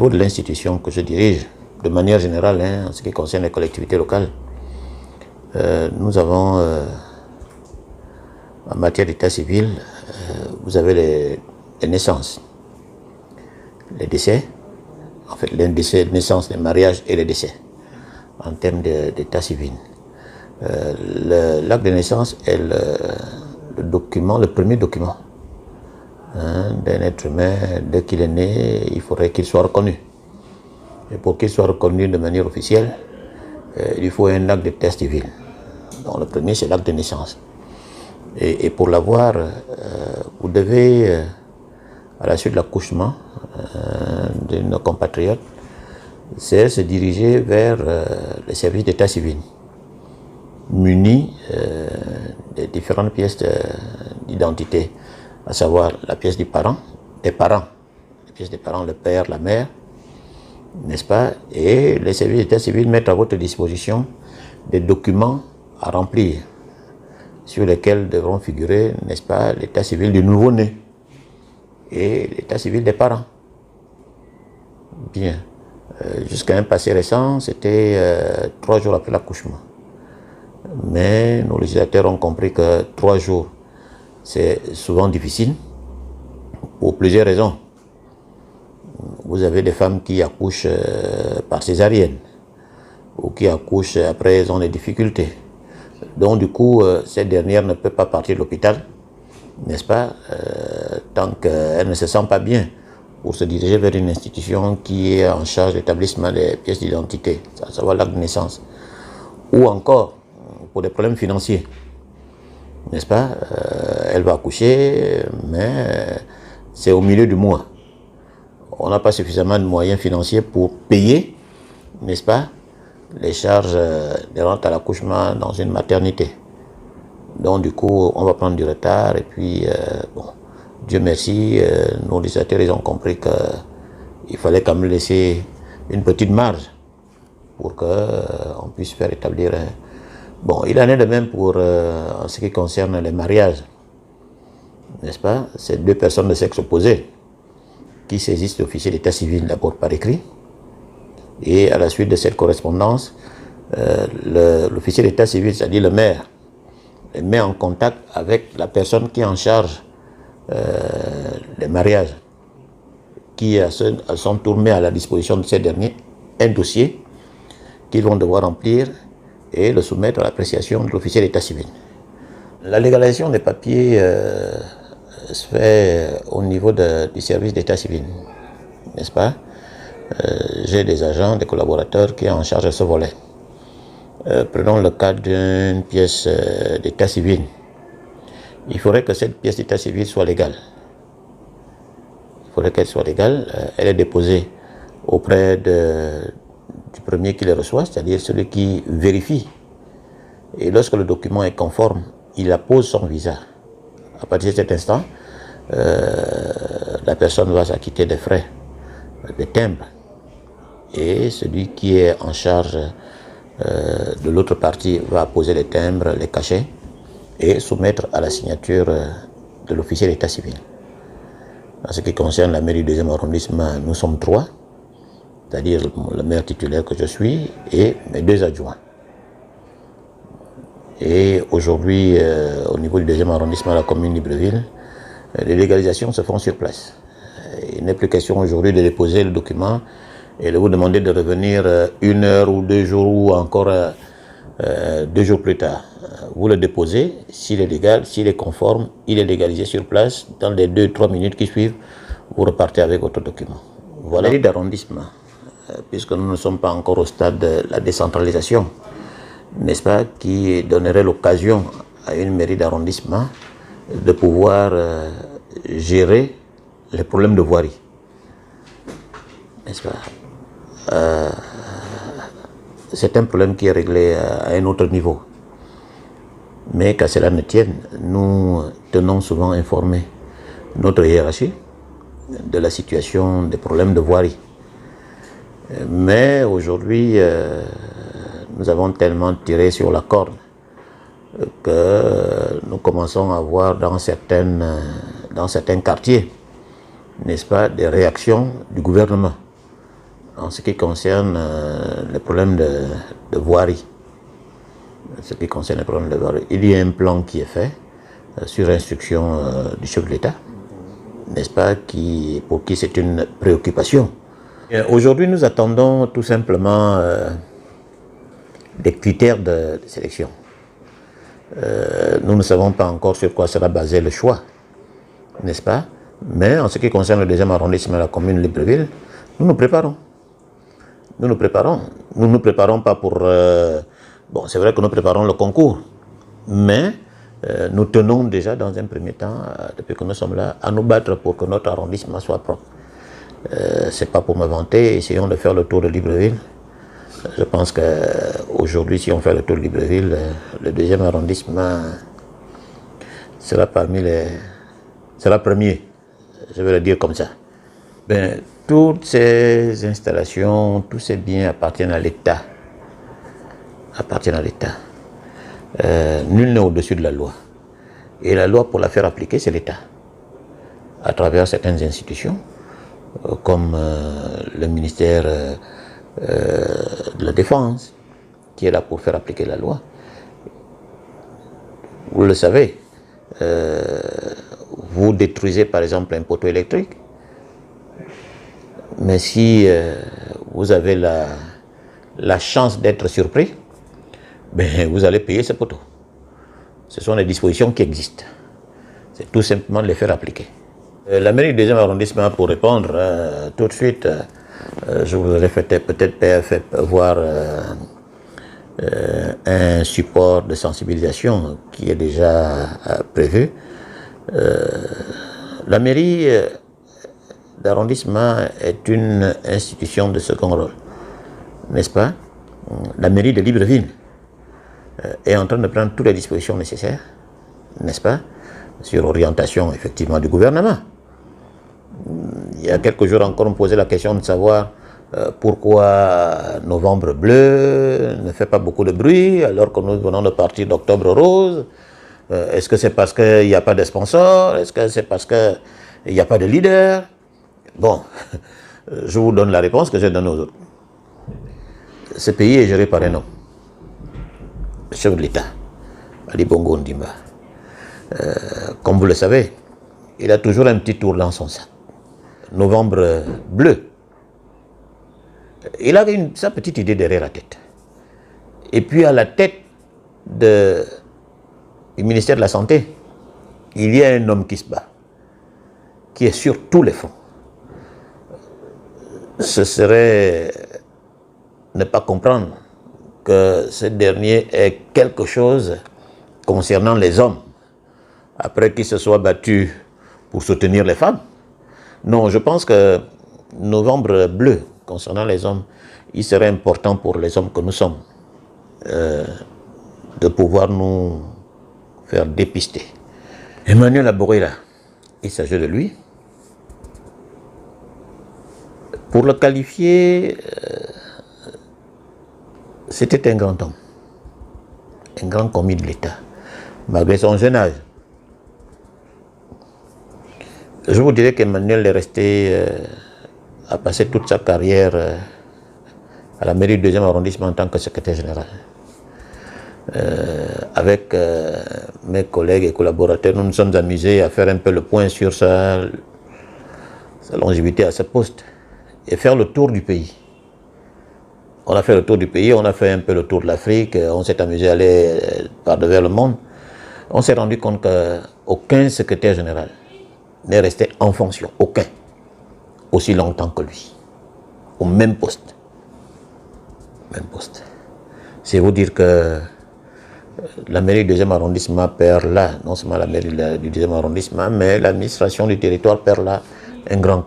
niveau de l'institution que je dirige, de manière générale, en ce qui concerne les collectivités locales, nous avons, en matière d'état civil, vous avez les naissances, les décès, en fait les décès, naissances, les mariages et les décès, en termes d'état civil. L'acte de naissance est le document, le premier document d'un être humain. Dès qu'il est né, il faudrait qu'il soit reconnu. Et pour qu'il soit reconnu de manière officielle, il faut un acte d'état civil. Donc le premier, c'est l'acte de naissance. Et pour l'avoir, vous devez, à la suite de l'accouchement de nos compatriotes, c'est se diriger vers les services d'état civil, munis des différentes pièces d'identité, à savoir la pièce des parents, les pièces des parents, le père, la mère, n'est-ce pas? Et les services d'état civil mettent à votre disposition des documents à remplir, sur lesquels devront figurer, n'est-ce pas, l'état civil du nouveau-né et l'état civil des parents. Bien. Jusqu'à un passé récent, c'était 3 jours après l'accouchement. Mais nos législateurs ont compris que 3 jours, c'est souvent difficile, pour plusieurs raisons. Vous avez des femmes qui accouchent par césarienne, ou qui accouchent après, elles ont des difficultés. Donc du coup, cette dernière ne peut pas partir de l'hôpital, n'est-ce pas, tant qu'elle ne se sent pas bien, pour se diriger vers une institution qui est en charge de l'établissement des pièces d'identité, à savoir l'acte de naissance. Ou encore, pour des problèmes financiers, n'est-ce pas, elle va accoucher, mais c'est au milieu du mois. On n'a pas suffisamment de moyens financiers pour payer, n'est-ce pas, les charges de rente à l'accouchement dans une maternité. Donc du coup, on va prendre du retard et puis, bon, Dieu merci, nos législateurs, ils ont compris qu'il fallait quand même laisser une petite marge pour qu'on puisse faire établir un... Bon, il en est de même pour en ce qui concerne les mariages, n'est-ce pas? C'est 2 personnes de sexe opposé qui saisissent l'officier d'état civil d'abord par écrit, et à la suite de cette correspondance, l'officier d'état civil, c'est-à-dire le maire, les met en contact avec la personne qui est en charge des mariages, qui à son tour met à la disposition de ces derniers un dossier qu'ils vont devoir remplir et le soumettre à l'appréciation de l'officier d'état civil. La légalisation des papiers se fait au niveau du service d'état civil, n'est-ce pas? J'ai des agents, des collaborateurs qui sont en charge de ce volet. Prenons le cas d'une pièce d'état civil. Il faudrait que cette pièce d'état civil soit légale. Il faudrait qu'elle soit légale. Elle est déposée auprès du premier qui le reçoit, c'est-à-dire celui qui vérifie. Et lorsque le document est conforme, il appose son visa. À partir de cet instant, la personne va s'acquitter des frais de timbre. Et celui qui est en charge de l'autre partie va apposer les timbres, les cachets, et soumettre à la signature de l'officier d'état civil. En ce qui concerne la mairie du 2e arrondissement, nous sommes 3, c'est-à-dire le maire titulaire que je suis et mes 2 adjoints. Et aujourd'hui, au niveau du 2e arrondissement de la commune de Libreville, les légalisations se font sur place. Il n'est plus question aujourd'hui de déposer le document et de vous demander de revenir 1 heure ou 2 jours ou encore 2 jours plus tard. Vous le déposez, s'il est légal, s'il est conforme, il est légalisé sur place. Dans les 2-3 minutes qui suivent, vous repartez avec votre document. Voilà l'idée d'arrondissement, puisque nous ne sommes pas encore au stade de la décentralisation, n'est-ce pas, qui donnerait l'occasion à une mairie d'arrondissement de pouvoir gérer les problèmes de voirie, n'est-ce pas? C'est un problème qui est réglé à un autre niveau. Mais qu'à cela ne tienne, nous tenons souvent informer notre hiérarchie de la situation des problèmes de voirie. Mais aujourd'hui, nous avons tellement tiré sur la corde que nous commençons à voir dans certains quartiers, n'est-ce pas, des réactions du gouvernement. en ce qui concerne les problèmes de voirie. Ce qui concerne les problèmes de voirie, il y a un plan qui est fait sur instruction du chef de l'État, n'est-ce pas, pour qui c'est une préoccupation. Aujourd'hui, nous attendons tout simplement des critères de sélection. Nous ne savons pas encore sur quoi sera basé le choix, n'est-ce pas? Mais en ce qui concerne le deuxième arrondissement de la commune de Libreville, nous nous préparons. Nous nous préparons. Nous ne nous préparons pas pour... bon, c'est vrai que nous préparons le concours, mais nous tenons déjà dans un premier temps, depuis que nous sommes là, à nous battre pour que notre arrondissement soit propre. C'est pas pour me vanter, essayons de faire le tour de Libreville. Je pense qu'aujourd'hui, si on fait le tour de Libreville, le deuxième arrondissement sera parmi les... sera premier, je vais le dire comme ça. Ben, toutes ces installations, tous ces biens appartiennent à l'État. Appartiennent à l'État. Nul n'est au-dessus de la loi. Et la loi, pour la faire appliquer, c'est l'État. À travers certaines institutions, comme le ministère de la Défense, qui est là pour faire appliquer la loi. Vous le savez, vous détruisez par exemple un poteau électrique, mais si vous avez la chance d'être surpris, ben, vous allez payer ce poteau. Ce sont des dispositions qui existent. C'est tout simplement de les faire appliquer. La mairie du deuxième arrondissement, pour répondre tout de suite, je vous aurais peut-être voir un support de sensibilisation qui est déjà prévu. La mairie d'arrondissement est une institution de second rôle, n'est-ce pas? La mairie de Libreville est en train de prendre toutes les dispositions nécessaires, n'est-ce pas, sur orientation effectivement du gouvernement. Il y a quelques jours encore, on me posait la question de savoir pourquoi Novembre Bleu ne fait pas beaucoup de bruit alors que nous venons de partir d'Octobre Rose. Est-ce que c'est parce qu'il n'y a pas de sponsors? Est-ce que c'est parce qu'il n'y a pas de leader? Bon, je vous donne la réponse que j'ai donnée aux autres. Ce pays est géré par un homme, le chef de l'État, Ali Bongo Ondimba. Comme vous le savez, il a toujours un petit tour dans son sac. Novembre Bleu. Il avait sa petite idée derrière la tête. Et puis à la tête du ministère de la Santé, il y a un homme qui se bat, qui est sur tous les fronts. Ce serait ne pas comprendre que ce dernier est quelque chose concernant les hommes, après qu'ils se soient battus pour soutenir les femmes. Non, je pense que Novembre Bleu, concernant les hommes, il serait important pour les hommes que nous sommes de pouvoir nous faire dépister. Emmanuel Aborela, il s'agit de lui. Pour le qualifier, c'était un grand homme, un grand commis de l'État, malgré son jeune âge. Je vous dirais qu'Emmanuel est resté, a passé toute sa carrière à la mairie du 2e arrondissement en tant que secrétaire général. Avec mes collègues et collaborateurs, nous nous sommes amusés à faire un peu le point sur sa longévité à ce poste et faire le tour du pays. On a fait le tour du pays, on a fait un peu le tour de l'Afrique, on s'est amusé à aller par devers le monde. On s'est rendu compte qu'aucun secrétaire général n'est resté en fonction, aucun, aussi longtemps que lui, au même poste. Même poste. C'est vous dire que la mairie du 2e arrondissement perd là, non seulement la mairie du 2e arrondissement, mais l'administration du territoire perd là un grand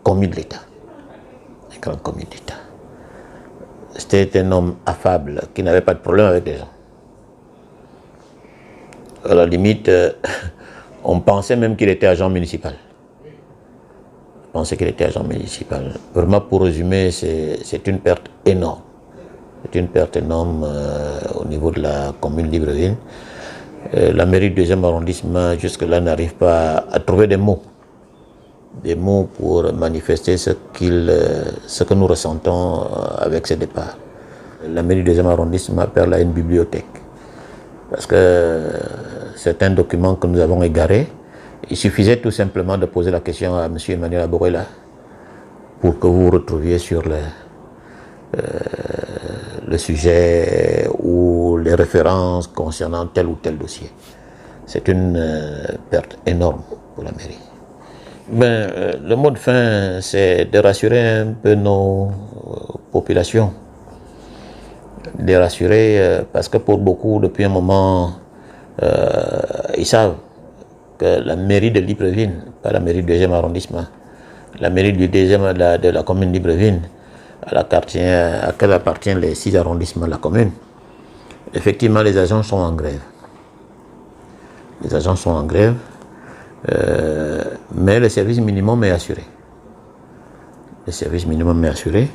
commis de l'État. Un grand commis de l'État. C'était un homme affable, qui n'avait pas de problème avec les gens. À la limite, on pensait même qu'il était agent municipal. On pensait qu'il était agent municipal. Vraiment, pour résumer, c'est une perte énorme. C'est une perte énorme au niveau de la commune de Libreville. La mairie du 2e arrondissement, jusque-là, n'arrive pas à trouver des mots des mots pour manifester ce que nous ressentons avec ce départ. La mairie du 2e arrondissement appelle à une bibliothèque, parce que c'est un document que nous avons égaré. Il suffisait tout simplement de poser la question à M. Emmanuel Aborela pour que vous vous retrouviez sur le sujet ou les références concernant tel ou tel dossier. C'est une perte énorme pour la mairie. Le mot de fin, c'est de rassurer un peu nos populations. De les rassurer parce que pour beaucoup, depuis un moment, ils savent que la mairie de Libreville, pas la mairie du 2e arrondissement, la mairie du 2e de la commune de Libreville, à laquelle appartiennent les 6 arrondissements de la commune, effectivement, les agents sont en grève. Les agents sont en grève, mais le service minimum est assuré. Le service minimum est assuré.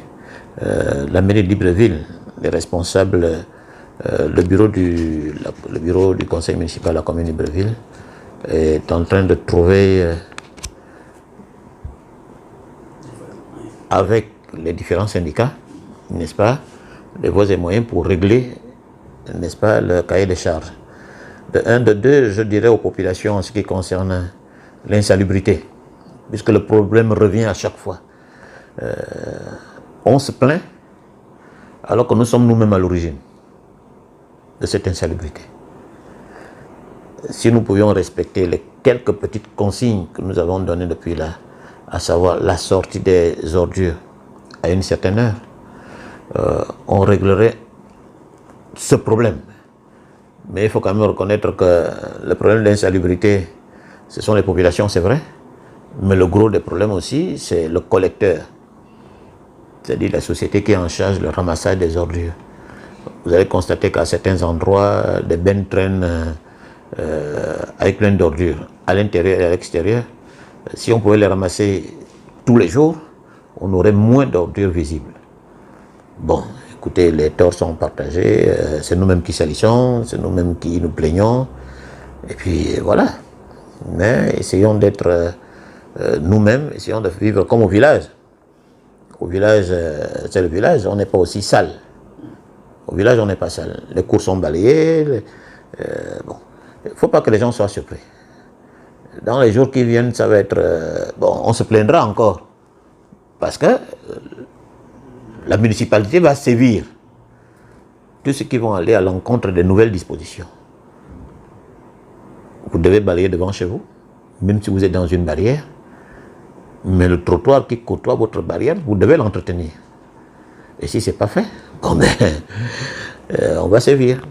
La mairie de Libreville, les responsables, le bureau du conseil municipal de la commune de Libreville est en train de trouver, avec les différents syndicats, n'est-ce pas, les voies et moyens pour régler, n'est-ce pas, le cahier des charges. De un, de deux, je dirais aux populations en ce qui concerne l'insalubrité, puisque le problème revient à chaque fois. On se plaint alors que nous sommes nous-mêmes à l'origine de cette insalubrité. Si nous pouvions respecter les quelques petites consignes que nous avons données depuis là, à savoir la sortie des ordures à une certaine heure, on réglerait ce problème. Mais il faut quand même reconnaître que le problème d'insalubrité, ce sont les populations, c'est vrai, mais le gros des problèmes aussi, c'est le collecteur, c'est-à-dire la société qui est en charge du ramassage des ordures. Vous allez constater qu'à certains endroits, des bennes traînent avec plein d'ordures, à l'intérieur et à l'extérieur. Si on pouvait les ramasser tous les jours, on aurait moins d'ordures visibles. Bon, écoutez, les torts sont partagés, c'est nous-mêmes qui salissons, c'est nous-mêmes qui nous plaignons, et puis voilà. Mais essayons d'être nous-mêmes, essayons de vivre comme au village. Au village, c'est le village, on n'est pas aussi sale. Au village, on n'est pas sale. Les cours sont balayés. Bon, il ne faut pas que les gens soient surpris. Dans les jours qui viennent, ça va être... bon, on se plaindra encore. Parce que la municipalité va sévir tous ceux qui vont aller à l'encontre des nouvelles dispositions. Vous devez balayer devant chez vous, même si vous êtes dans une barrière. Mais le trottoir qui côtoie votre barrière, vous devez l'entretenir. Et si ce n'est pas fait, bon ben, on va sévir.